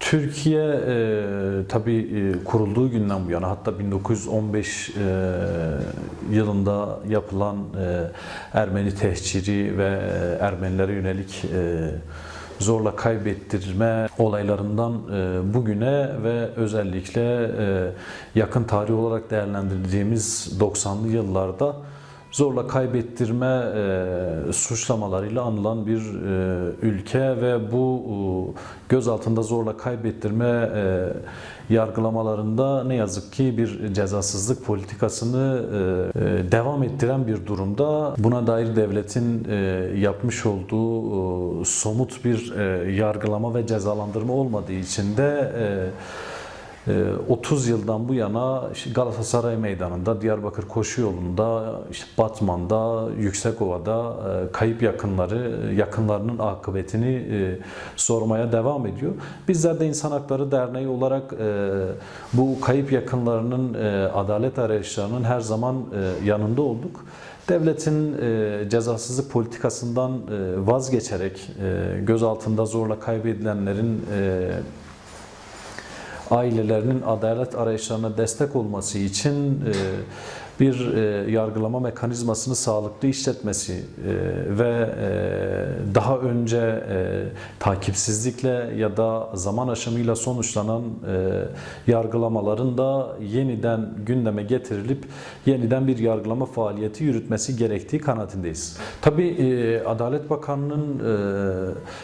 Türkiye tabii kurulduğu günden bu yana, hatta 1915 yılında yapılan Ermeni tehciri ve Ermenilere yönelik zorla kaybettirme olaylarından bugüne ve özellikle yakın tarih olarak değerlendirdiğimiz 90'lı yıllarda zorla kaybettirme suçlamalarıyla anılan bir ülke ve bu gözaltında zorla kaybettirme yargılamalarında ne yazık ki bir cezasızlık politikasını devam ettiren bir durumda. Buna dair devletin yapmış olduğu somut bir yargılama ve cezalandırma olmadığı için de 30 yıldan bu yana Galatasaray Meydanı'nda, Diyarbakır Koşu Yolu'nda, Batman'da, Yüksekova'da kayıp yakınlarının akıbetini sormaya devam ediyor. Bizler de İnsan Hakları Derneği olarak bu kayıp yakınlarının adalet arayışlarının her zaman yanında olduk. Devletin cezasızlık politikasından vazgeçerek gözaltında zorla kaybedilenlerin ailelerinin adalet arayışlarına destek olması için bir yargılama mekanizmasını sağlıklı işletmesi ve daha önce takipsizlikle ya da zaman aşımıyla sonuçlanan yargılamaların da yeniden gündeme getirilip yeniden bir yargılama faaliyeti yürütmesi gerektiği kanaatindeyiz. Tabii Adalet Bakanı'nın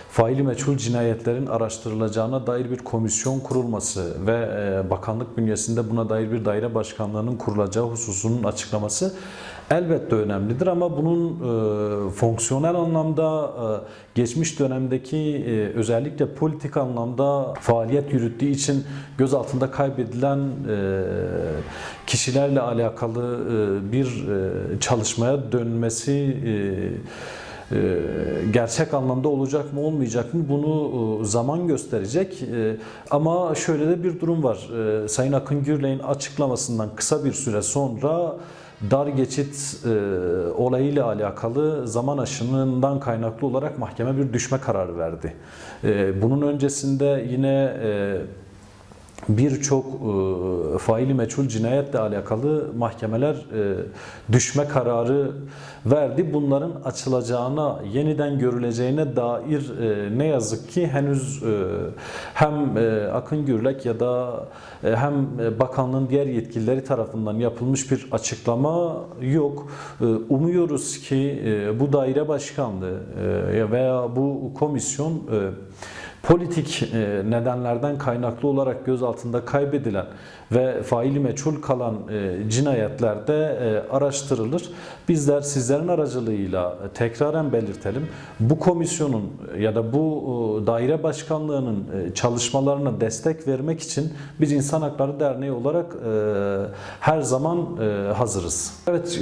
faili meçhul cinayetlerin araştırılacağına dair bir komisyon kurulması ve bakanlık bünyesinde buna dair bir daire başkanlığının kurulacağı hususunun açıklaması elbette önemlidir, ama bunun fonksiyonel anlamda geçmiş dönemdeki özellikle politik anlamda faaliyet yürüttüğü için gözaltında kaybedilen kişilerle alakalı bir çalışmaya dönmesi gerçek anlamda olacak mı olmayacak mı bunu zaman gösterecek. Ama şöyle de bir durum var. Sayın Akın Gürlek'in açıklamasından kısa bir süre sonra dar geçit olayıyla alakalı zaman aşımından kaynaklı olarak mahkeme bir düşme kararı verdi. Bunun öncesinde yine birçok faili meçhul cinayetle alakalı mahkemeler düşme kararı verdi. Bunların açılacağına, yeniden görüleceğine dair ne yazık ki henüz hem Akın Gürlek ya da hem bakanlığın diğer yetkilileri tarafından yapılmış bir açıklama yok. Umuyoruz ki bu daire başkanlığı veya bu komisyon politik nedenlerden kaynaklı olarak gözaltında kaybedilen ve faili meçhul kalan cinayetlerde araştırılır. Bizler sizlerin aracılığıyla tekraren belirtelim. Bu komisyonun ya da bu daire başkanlığının çalışmalarına destek vermek için biz İnsan Hakları Derneği olarak her zaman hazırız. Evet,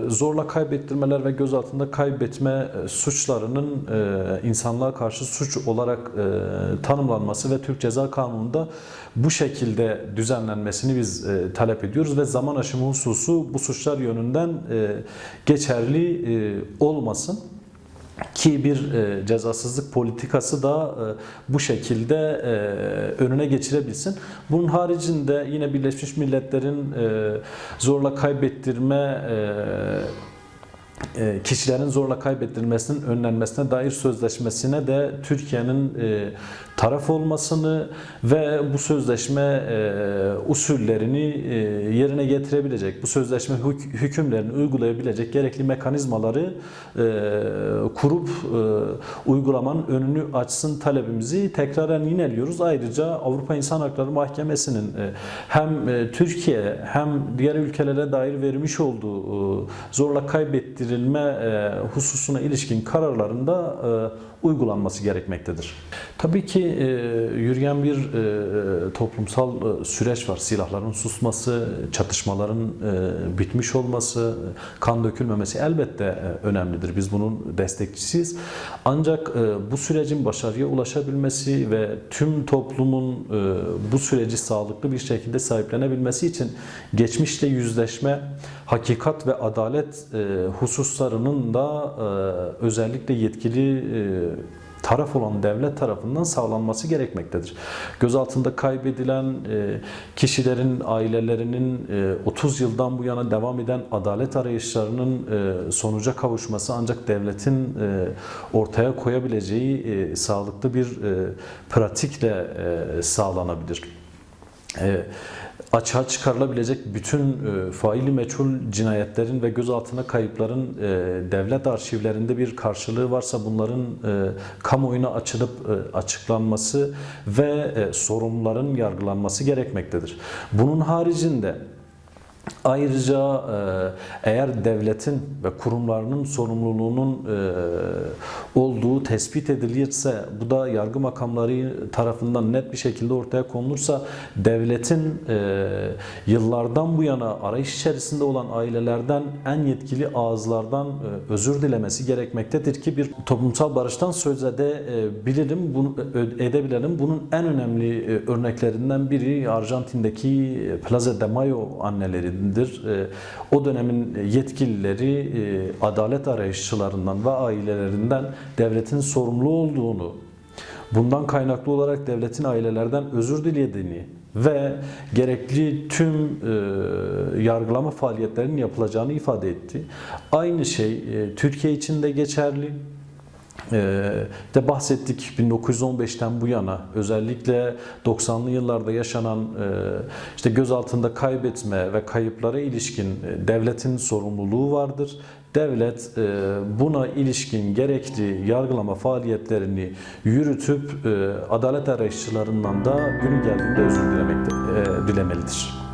zorla kaybettirmeler ve gözaltında kaybetme suçlarının insanlığa karşı suç olarak tanımlanması ve Türk Ceza Kanunu'nda bu şekilde düzenlenmesini biz talep ediyoruz ve zaman aşımı hususu bu suçlar yönünden geçerli olmasın ki bir cezasızlık politikası da bu şekilde önüne geçirebilsin. Bunun haricinde yine Birleşmiş Milletler'in zorla kaybettirme kişilerin zorla kaybettirilmesinin önlenmesine dair sözleşmesine de Türkiye'nin taraf olmasını ve bu sözleşme usullerini yerine getirebilecek, bu sözleşme hükümlerini uygulayabilecek gerekli mekanizmaları kurup uygulamanın önünü açsın talebimizi tekraren yineliyoruz. Ayrıca Avrupa İnsan Hakları Mahkemesi'nin hem Türkiye hem diğer ülkelere dair vermiş olduğu zorla kaybettirilme hususuna ilişkin kararlarında uygulanması gerekmektedir. Tabii ki yürüyen bir toplumsal süreç var. Silahların susması, çatışmaların bitmiş olması, kan dökülmemesi elbette önemlidir. Biz bunun destekçisiyiz. Ancak bu sürecin başarıya ulaşabilmesi ve tüm toplumun bu süreci sağlıklı bir şekilde sahiplenebilmesi için geçmişle yüzleşme, hakikat ve adalet hususlarının da özellikle yetkili taraf olan devlet tarafından sağlanması gerekmektedir. Gözaltında kaybedilen kişilerin ailelerinin 30 yıldan bu yana devam eden adalet arayışlarının sonuca kavuşması ancak devletin ortaya koyabileceği sağlıklı bir pratikle sağlanabilir. Açığa çıkarılabilecek bütün faili meçhul cinayetlerin ve gözaltına kayıpların devlet arşivlerinde bir karşılığı varsa bunların kamuoyuna açılıp açıklanması ve sorumluların yargılanması gerekmektedir. Bunun haricinde ayrıca eğer devletin ve kurumlarının sorumluluğunun olduğu tespit edilirse, bu da yargı makamları tarafından net bir şekilde ortaya konulursa, devletin yıllardan bu yana arayış içerisinde olan ailelerden en yetkili ağızlardan özür dilemesi gerekmektedir ki bir toplumsal barıştan söz edebilelim. Bunun en önemli örneklerinden biri Arjantin'deki Plaza de Mayo anneleridir. O dönemin yetkilileri adalet arayışçılarından ve ailelerinden devletin sorumlu olduğunu, bundan kaynaklı olarak devletin ailelerden özür dilediğini ve gerekli tüm yargılama faaliyetlerinin yapılacağını ifade etti. Aynı şey Türkiye için de geçerli. De bahsettik 1915'ten bu yana özellikle 90'lı yıllarda yaşanan işte gözaltında kaybetme ve kayıplara ilişkin devletin sorumluluğu vardır. Devlet buna ilişkin gerekli yargılama faaliyetlerini yürütüp adalet arayışçılarından da günü geldiğinde özür dilemelidir.